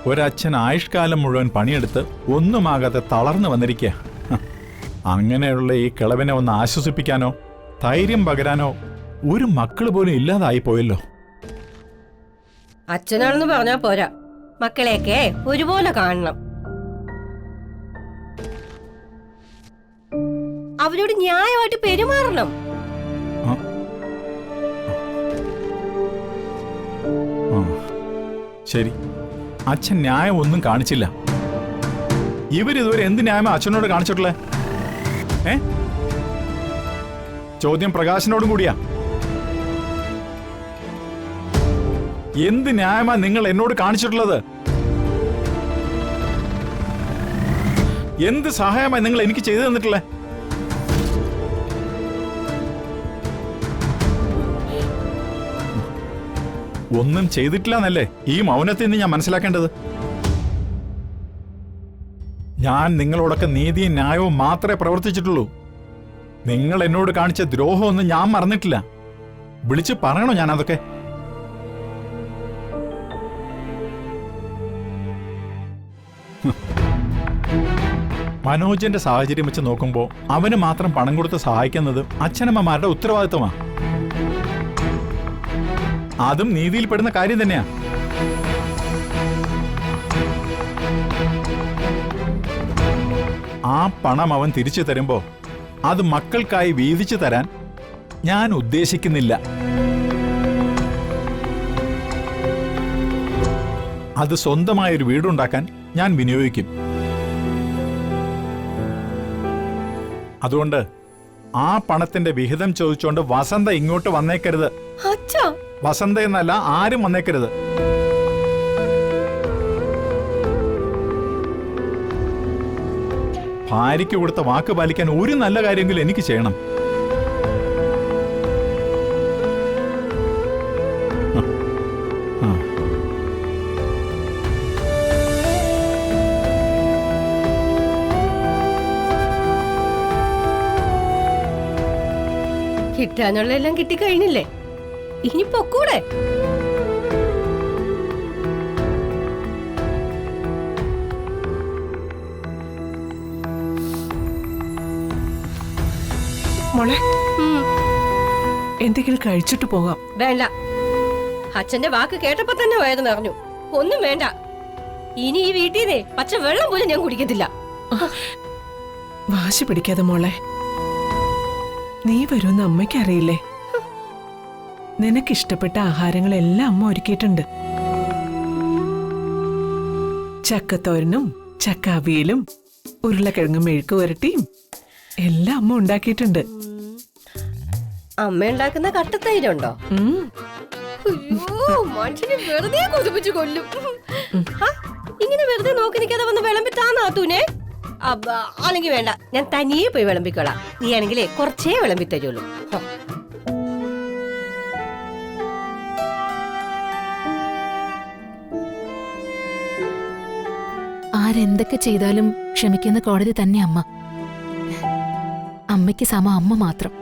ഒരച്ഛൻ ആയുഷ്കാലം മുഴുവൻ പണിയെടുത്ത് ഒന്നുമാകാതെ തളർന്നു വന്നിരിക്കുക. അങ്ങനെയുള്ള ഈ കിളവനെ ഒന്ന് ആശ്വസിപ്പിക്കാനോ ധൈര്യം പകരാനോ ഒരു മക്കള് പോലും ഇല്ലാതായി പോയല്ലോ. അച്ഛനാണെന്ന് പറഞ്ഞാ പോരാ, മക്കളെയൊക്കെ ഒരുപോലെ കാണണം. അവരോട് ന്യായമായിട്ട് പെരുമാറണം. ശരി, അച്ഛൻ ന്യായം ഒന്നും കാണിച്ചില്ല. ഇവരിതുവരെ എന്ത് ന്യായമാ അച്ഛനോട് കാണിച്ചിട്ടുള്ളേ? ചോദ്യം പ്രകാശനോടും കൂടിയാ. എന്ത് ന്യായമാ നിങ്ങൾ എന്നോട് കാണിച്ചിട്ടുള്ളത്? എന്ത് സഹായമായി നിങ്ങൾ എനിക്ക് ചെയ്തു തന്നിട്ടുള്ളേ? ഒന്നും ചെയ്തിട്ടില്ല എന്നല്ലേ ഈ മൗനത്തിൽ നിന്ന് ഞാൻ മനസ്സിലാക്കേണ്ടത്? ഞാൻ നിങ്ങളോടൊക്കെ നീതിയും ന്യായവും മാത്രമേ പ്രവർത്തിച്ചിട്ടുള്ളൂ. നിങ്ങൾ എന്നോട് കാണിച്ച ദ്രോഹമൊന്നും ഞാൻ മറന്നിട്ടില്ല. വിളിച്ച് പറയണോ ഞാൻ അതൊക്കെ? മനോജന്റെ സാഹചര്യം വെച്ച് നോക്കുമ്പോൾ അവന് മാത്രം പണം കൊടുത്ത് സഹായിക്കുന്നത് അച്ഛനമ്മമാരുടെ ഉത്തരവാദിത്വമാണ്. അതും നീതിയിൽപ്പെടുന്ന കാര്യം തന്നെയാ. ആ പണം അവൻ തിരിച്ചു തരുമ്പോ അത് മക്കൾക്കായി വീതിച്ചു തരാൻ ഞാൻ ഉദ്ദേശിക്കുന്നില്ല. അത് സ്വന്തമായൊരു വീടുണ്ടാക്കാൻ ഞാൻ വിനിയോഗിക്കും. അതുകൊണ്ട് ആ പണത്തിന്റെ വിഹിതം ചോദിച്ചുകൊണ്ട് വസന്ത ഇങ്ങോട്ട് വന്നേക്കരുത്. വസന്ത എന്നല്ല, ആരും വന്നേക്കരുത്. ഭാര്യയ്ക്ക് കൊടുത്ത വാക്ക് പാലിക്കാൻ ഒരു നല്ല കാര്യമെങ്കിലും എനിക്ക് ചെയ്യണം. കിട്ടാനുള്ള എല്ലാം കിട്ടിക്കഴിഞ്ഞില്ലേ? ഇനി പൊക്കൂടെ? മോളെ, എന്തെങ്കിലും കഴിച്ചിട്ട് പോകാം. വേണ്ട, അച്ഛന്റെ വാക്ക് കേട്ടപ്പോ തന്നെ വയറ് നിറഞ്ഞു. ഒന്നും വേണ്ട. ഇനി ഈ വീട്ടിൽ നിന്ന് പച്ച വെള്ളം പോലും ഞാൻ കുടിക്കത്തില്ല. വാശി പിടിക്കാതെ മോളെ. നീ വരുമെന്ന് അമ്മയ്ക്കറിയില്ലേ? നിനക്കിഷ്ടപ്പെട്ട ആഹാരങ്ങളെല്ലാം അമ്മ ഒരുക്കിയിട്ടുണ്ട്. ചക്കത്തോരനും ചക്കാവിയലും ഉരുളക്കിഴങ്ങ് മെഴുക്ക് വരട്ടിയും എല്ലാം അമ്മ ഉണ്ടാക്കിയിട്ടുണ്ട്. അമ്മ ഉണ്ടാക്കുന്ന കട്ടത്തൈരുണ്ടോ? മനുഷ്യനെ വെറുതെ കൊതിപ്പിച്ചു കൊല്ലും. ഇങ്ങനെ വെറുതെ നോക്കി നിൽക്കാതെ വന്ന് വിളമ്പിത്താത്തൂനെ. അല്ലെങ്കിൽ വേണ്ട, ഞാൻ തനിയെ പോയി വിളമ്പിക്കോളാം. നീ ആണെങ്കിലേ കുറച്ചേ വിളമ്പി തരുള്ളൂ. ആരെന്തൊക്കെ ചെയ്താലും ക്ഷമിക്കുന്ന കോടതി തന്നെ അമ്മ. അമ്മയ്ക്ക് സമ അമ്മ മാത്രം.